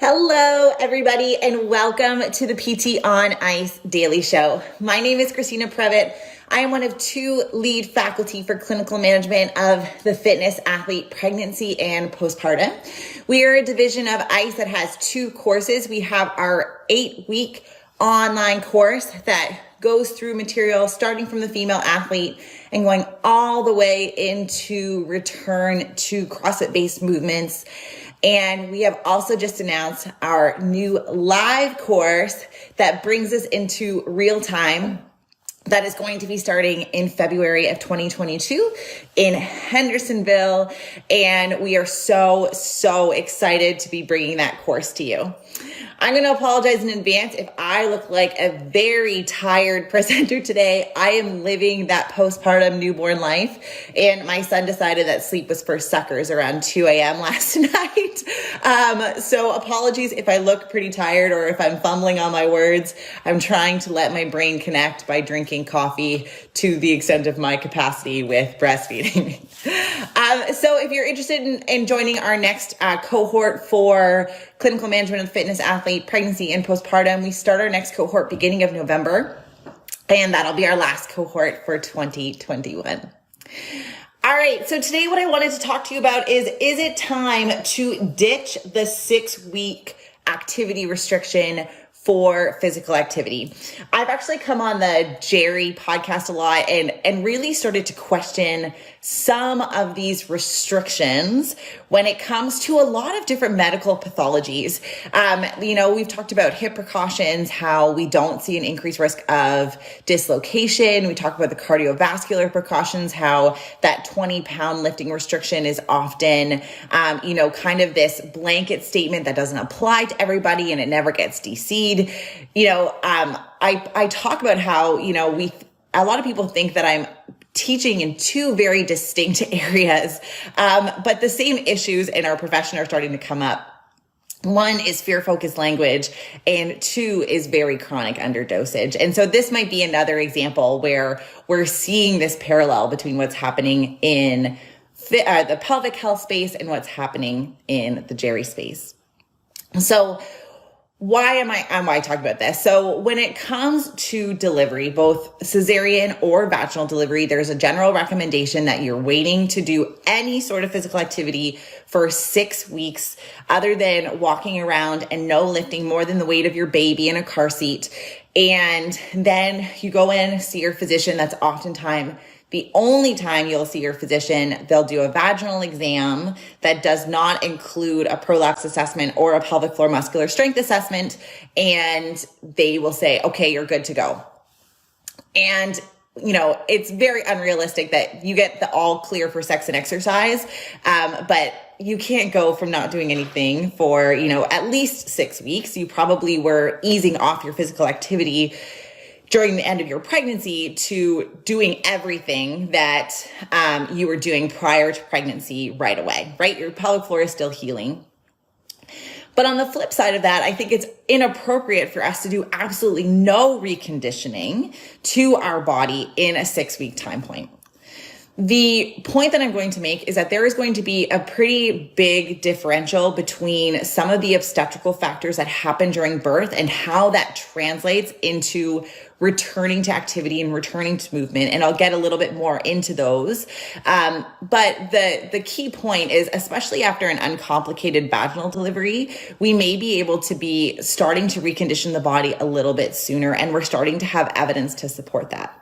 Hello, everybody, and welcome to the PT on Ice Daily Show. My name is Christina Previtt. I am one of two lead faculty for clinical management of the fitness, athlete, pregnancy, and postpartum. We are a division of ICE that has two courses. We have our 8-week online course that goes through material starting from the female athlete and going all the way into return to CrossFit-based movements. And we have also just announced our new live course that brings us into real time. That is going to be starting in February of 2022 in Hendersonville. And we are so excited to be bringing that course to you. I'm going to apologize in advance if I look like a very tired presenter today. I am living that postpartum newborn life, and my son decided that sleep was for suckers around 2 a.m. last night. So apologies if I look pretty tired or if I'm fumbling on my words. I'm trying to let my brain connect by drinking coffee to the extent of my capacity with breastfeeding. So if you're interested in joining our next cohort for clinical management of fitness, athlete, pregnancy, and postpartum, we start our next cohort beginning of November, and that'll be our last cohort for 2021. All right, so today what I wanted to talk to you about is it time to ditch the 6-week activity restriction for physical activity? I've actually come on the Jerry podcast a lot and really started to question some of these restrictions when it comes to a lot of different medical pathologies. We've talked about hip precautions, how we don't see an increased risk of dislocation. We talk about the cardiovascular precautions, how that 20-pound lifting restriction is often, kind of this blanket statement that doesn't apply to everybody and it never gets DC'd. I talk about how, a lot of people think that I'm teaching in two very distinct areas, but the same issues in our profession are starting to come up. One is fear-focused language, and two is very chronic underdosage. And so this might be another example where we're seeing this parallel between what's happening in the pelvic health space and what's happening in the Jerry space. So why am I talking about this? So when it comes to delivery, both cesarean or vaginal delivery, there's a general recommendation that you're waiting to do any sort of physical activity for 6 weeks other than walking around and no lifting more than the weight of your baby in a car seat. And then you go in, see your physician. That's oftentimes the only time you'll see your physician. They'll do a vaginal exam that does not include a prolapse assessment or a pelvic floor muscular strength assessment. And they will say, okay, you're good to go. And it's very unrealistic that you get the all clear for sex and exercise. But you can't go from not doing anything for, at least 6 weeks. You probably were easing off your physical activity during the end of your pregnancy to doing everything that you were doing prior to pregnancy right away, right? Your pelvic floor is still healing. But on the flip side of that, I think it's inappropriate for us to do absolutely no reconditioning to our body in a 6-week time point. The point that I'm going to make is that there is going to be a pretty big differential between some of the obstetrical factors that happen during birth and how that translates into returning to activity and returning to movement. And I'll get a little bit more into those. But the key point is, especially after an uncomplicated vaginal delivery, we may be able to be starting to recondition the body a little bit sooner. And we're starting to have evidence to support that.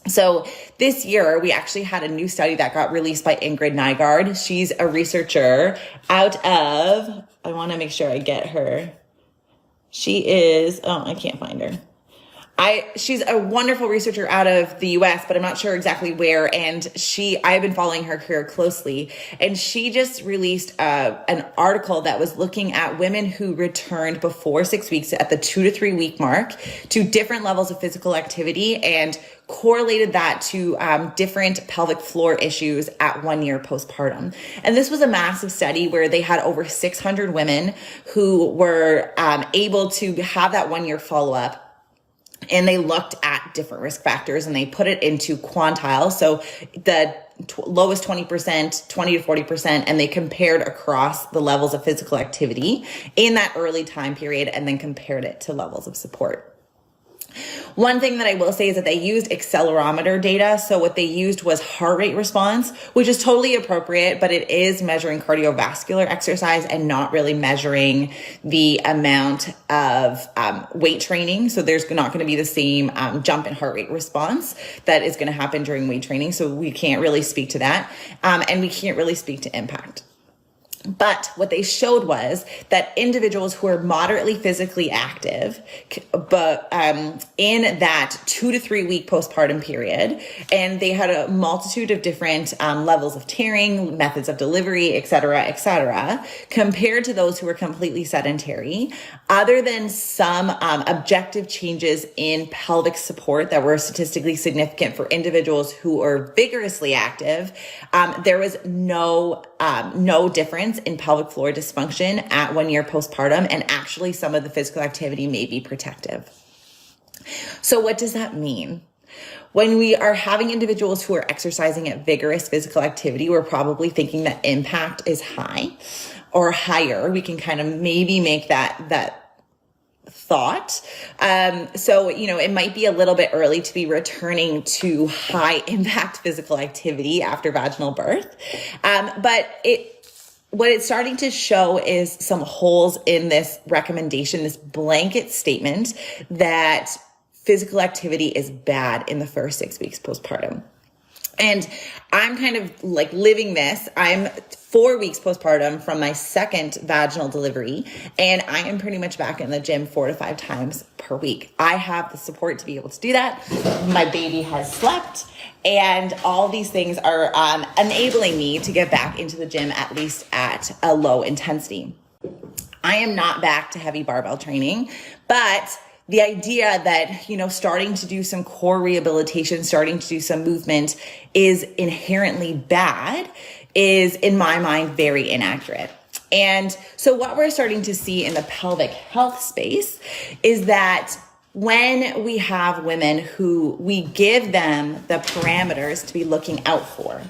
So this year, we actually had a new study that got released by Ingrid Nygaard. She's a researcher out of, I want to make sure I get her. She is, I can't find her. She's a wonderful researcher out of the US, but I'm not sure exactly where. And I've been following her career closely. And she just released an article that was looking at women who returned before 6 weeks at the 2 to 3 week mark to different levels of physical activity and correlated that to different pelvic floor issues at 1 year postpartum. And this was a massive study where they had over 600 women who were able to have that 1 year follow-up. And they looked at different risk factors and they put it into quantile. So the lowest 20%, 20 to 40%, and they compared across the levels of physical activity in that early time period and then compared it to levels of support. One thing that I will say is that they used accelerometer data. So what they used was heart rate response, which is totally appropriate, but it is measuring cardiovascular exercise and not really measuring the amount of weight training. So there's not going to be the same jump in heart rate response that is going to happen during weight training. So we can't really speak to that. And we can't really speak to impact. But what they showed was that individuals who are moderately physically active, but in that 2 to 3 week postpartum period, and they had a multitude of different levels of tearing, methods of delivery, et cetera, compared to those who were completely sedentary, other than some objective changes in pelvic support that were statistically significant for individuals who are vigorously active, there was no difference in pelvic floor dysfunction at 1 year postpartum, and actually some of the physical activity may be protective. So what does that mean? When we are having individuals who are exercising at vigorous physical activity, we're probably thinking that impact is high or higher. We can kind of maybe make that thought. So, it might be a little bit early to be returning to high impact physical activity after vaginal birth. But what it's starting to show is some holes in this recommendation, this blanket statement that physical activity is bad in the first 6 weeks postpartum. And I'm kind of like living this. I'm 4 weeks postpartum from my second vaginal delivery, and I am pretty much back in the gym 4 to 5 times per week. I have the support to be able to do that. My baby has slept, and all these things are enabling me to get back into the gym, at least at a low intensity. I am not back to heavy barbell training, but the idea that, starting to do some core rehabilitation, starting to do some movement is inherently bad is, in my mind, very inaccurate. And so what we're starting to see in the pelvic health space is that when we have women who we give them the parameters to be looking out for,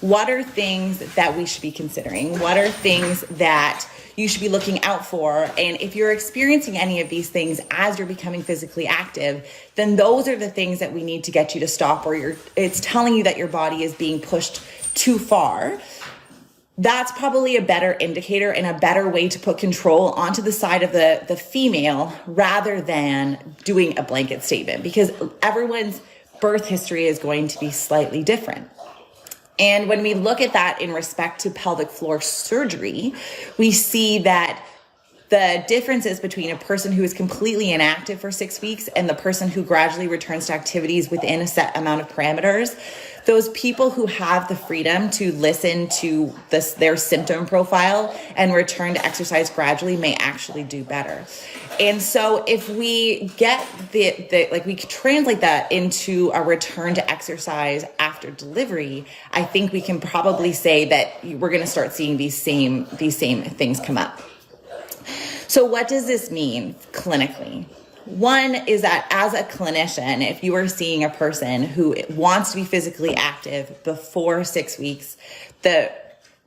what are things that we should be considering? What are things that you should be looking out for? And if you're experiencing any of these things as you're becoming physically active, then those are the things that we need to get you to stop, or it's telling you that your body is being pushed too far. That's probably a better indicator and a better way to put control onto the side of the female rather than doing a blanket statement, because everyone's birth history is going to be slightly different. And when we look at that in respect to pelvic floor surgery, we see that the differences between a person who is completely inactive for 6 weeks and the person who gradually returns to activities within a set amount of parameters, those people who have the freedom to listen to their symptom profile and return to exercise gradually may actually do better. And so if we get we could translate that into a return to exercise after delivery, I think we can probably say that we're going to start seeing these same things come up. So what does this mean clinically? One is that as a clinician, if you are seeing a person who wants to be physically active before 6 weeks, the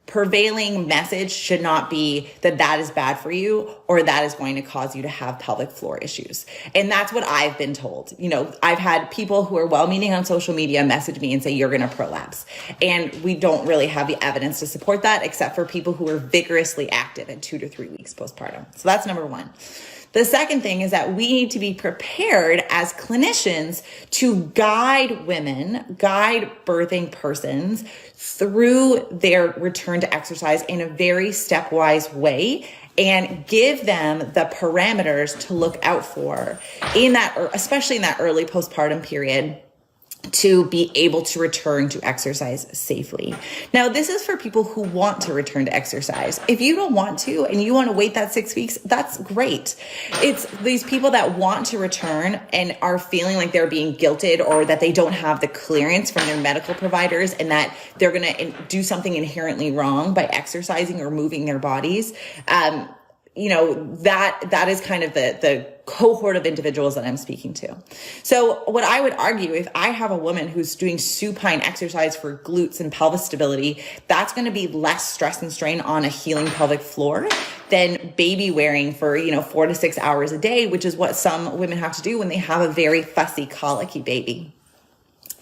prevailing message should not be that is bad for you or that is going to cause you to have pelvic floor issues. And that's what I've been told. I've had people who are well-meaning on social media message me and say, you're going to prolapse. And we don't really have the evidence to support that, except for people who are vigorously active at 2 to 3 weeks postpartum. So that's number one. The second thing is that we need to be prepared as clinicians to guide women, guide birthing persons through their return to exercise in a very stepwise way and give them the parameters to look out for in that, especially in that early postpartum period, to be able to return to exercise safely. Now, this is for people who want to return to exercise. If you don't want to and you want to wait that 6 weeks, that's great. It's these people that want to return and are feeling like they're being guilted or that they don't have the clearance from their medical providers and that they're going to do something inherently wrong by exercising or moving their bodies. that is kind of the cohort of individuals that I'm speaking to. So what I would argue, if I have a woman who's doing supine exercise for glutes and pelvis stability, that's going to be less stress and strain on a healing pelvic floor than baby wearing for, 4 to 6 hours a day, which is what some women have to do when they have a very fussy, colicky baby.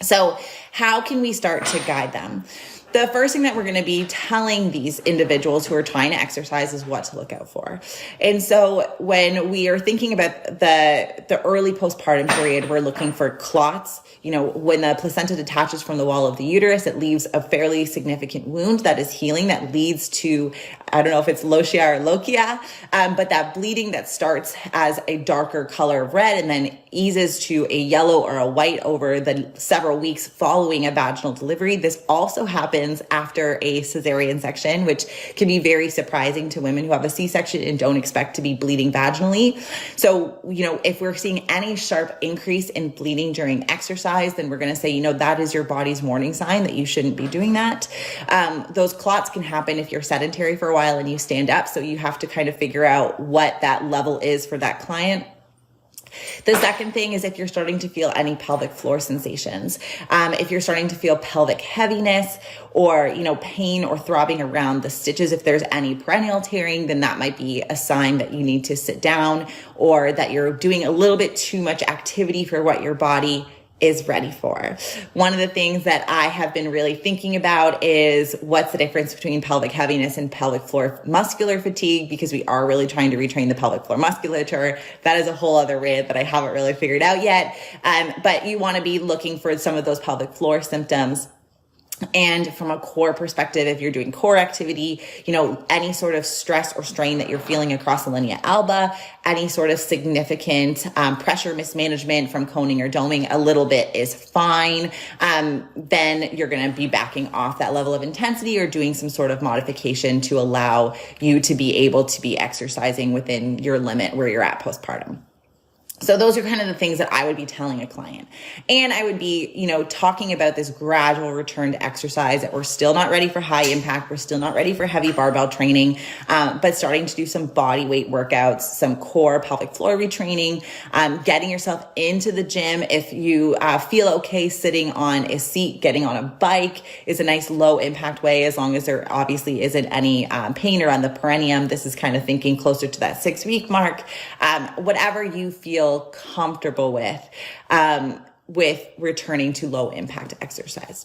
So how can we start to guide them? The first thing that we're going to be telling these individuals who are trying to exercise is what to look out for. And so when we are thinking about the early postpartum period, we're looking for clots. When the placenta detaches from the wall of the uterus, it leaves a fairly significant wound that is healing, that leads to, I don't know if it's lochia or lochia, but that bleeding that starts as a darker color of red and then eases to a yellow or a white over the several weeks following a vaginal delivery. This also happens after a cesarean section, which can be very surprising to women who have a C-section and don't expect to be bleeding vaginally. So, if we're seeing any sharp increase in bleeding during exercise, then we're going to say, that is your body's warning sign that you shouldn't be doing that. Those clots can happen if you're sedentary for a while and you stand up. So you have to kind of figure out what that level is for that client. The second thing is if you're starting to feel any pelvic floor sensations, if you're starting to feel pelvic heaviness or, pain or throbbing around the stitches, if there's any perineal tearing, then that might be a sign that you need to sit down or that you're doing a little bit too much activity for what your body is ready for. One of the things that I have been really thinking about is what's the difference between pelvic heaviness and pelvic floor muscular fatigue, because we are really trying to retrain the pelvic floor musculature. That is a whole other rant that I haven't really figured out yet. But you want to be looking for some of those pelvic floor symptoms. And from a core perspective, if you're doing core activity, any sort of stress or strain that you're feeling across the linea alba, any sort of significant pressure mismanagement from coning or doming, a little bit is fine. Then you're going to be backing off that level of intensity or doing some sort of modification to allow you to be able to be exercising within your limit where you're at postpartum. So those are kind of the things that I would be telling a client. And I would be, talking about this gradual return to exercise, that we're still not ready for high impact. We're still not ready for heavy barbell training, but starting to do some body weight workouts, some core pelvic floor retraining, getting yourself into the gym. If you feel okay sitting on a seat, getting on a bike is a nice low impact way, as long as there obviously isn't any pain around the perineum. This is kind of thinking closer to that 6-week mark. Whatever you feel comfortable with returning to low impact exercise.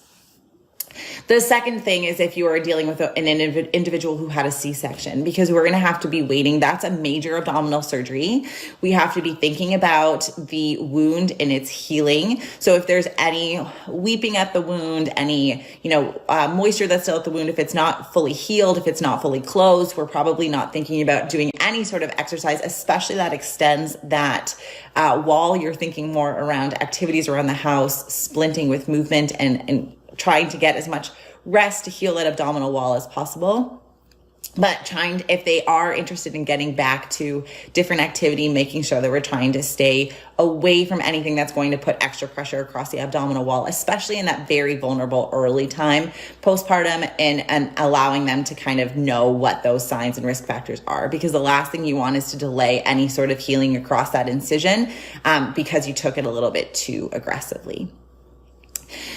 The second thing is if you are dealing with an individual who had a C-section, because we're going to have to be waiting. That's a major abdominal surgery. We have to be thinking about the wound and its healing. So if there's any weeping at the wound, any, moisture that's still at the wound, if it's not fully healed, if it's not fully closed, we're probably not thinking about doing any sort of exercise, especially that extends that wall. You're thinking more around activities around the house, splinting with movement and trying to get as much rest to heal that abdominal wall as possible. But if they are interested in getting back to different activity, making sure that we're trying to stay away from anything that's going to put extra pressure across the abdominal wall, especially in that very vulnerable early time postpartum, and allowing them to kind of know what those signs and risk factors are. Because the last thing you want is to delay any sort of healing across that incision because you took it a little bit too aggressively.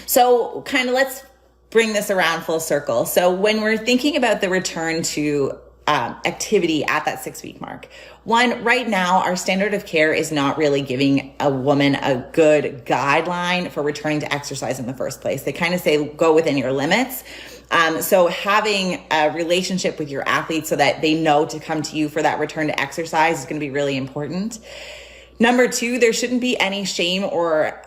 So let's bring this around full circle. So when we're thinking about the return to activity at that 6-week mark, right now, our standard of care is not really giving a woman a good guideline for returning to exercise in the first place. They kind of say, go within your limits. So having a relationship with your athletes so that they know to come to you for that return to exercise is going to be really important. Number 2, there shouldn't be any shame or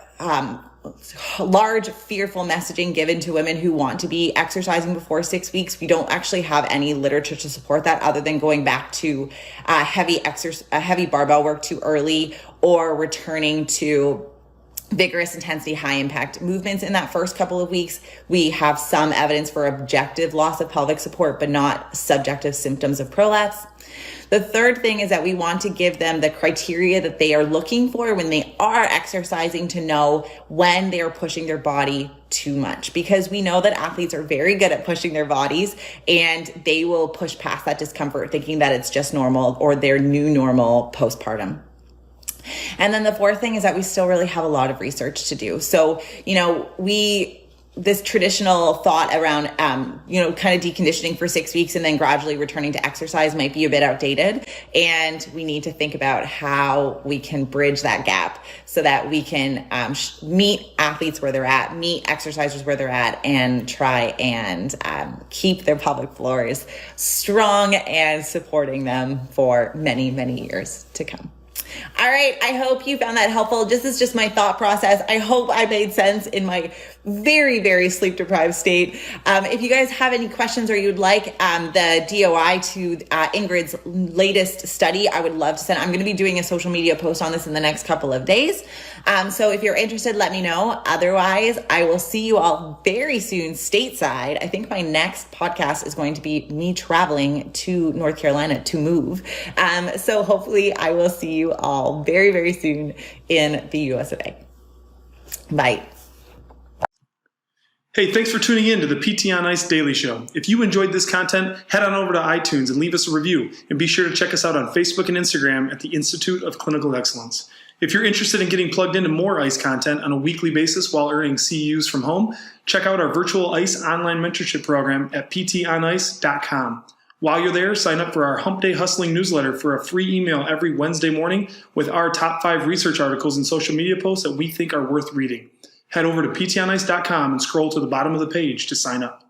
large fearful messaging given to women who want to be exercising before 6 weeks. We don't actually have any literature to support that, other than going back to heavy barbell work too early, or returning to vigorous intensity, high impact movements in that first couple of weeks. We have some evidence for objective loss of pelvic support, but not subjective symptoms of prolapse. The third thing is that we want to give them the criteria that they are looking for when they are exercising to know when they are pushing their body too much, because we know that athletes are very good at pushing their bodies and they will push past that discomfort thinking that it's just normal or their new normal postpartum. And then the fourth thing is that we still really have a lot of research to do. So, this traditional thought around, kind of deconditioning for 6 weeks and then gradually returning to exercise might be a bit outdated. And we need to think about how we can bridge that gap so that we can meet athletes where they're at, meet exercisers where they're at, and try and keep their pelvic floors strong and supporting them for many, many years to come. All right. I hope you found that helpful. This is just my thought process. I hope I made sense in my very, very sleep deprived state. If you guys have any questions or you'd like the DOI to Ingrid's latest study, I would love to send. I'm going to be doing a social media post on this in the next couple of days. So if you're interested, let me know. Otherwise, I will see you all very soon stateside. I think my next podcast is going to be me traveling to North Carolina to move. So hopefully I will see you all very, very soon in the US of A. Bye. Hey, thanks for tuning in to the PT on Ice Daily Show. If you enjoyed this content, head on over to iTunes and leave us a review. And be sure to check us out on Facebook and Instagram at the Institute of Clinical Excellence. If you're interested in getting plugged into more ICE content on a weekly basis while earning CEUs from home, check out our virtual ICE online mentorship program at ptonice.com. While you're there, sign up for our Hump Day Hustling newsletter for a free email every Wednesday morning with our top 5 research articles and social media posts that we think are worth reading. Head over to ptonice.com and scroll to the bottom of the page to sign up.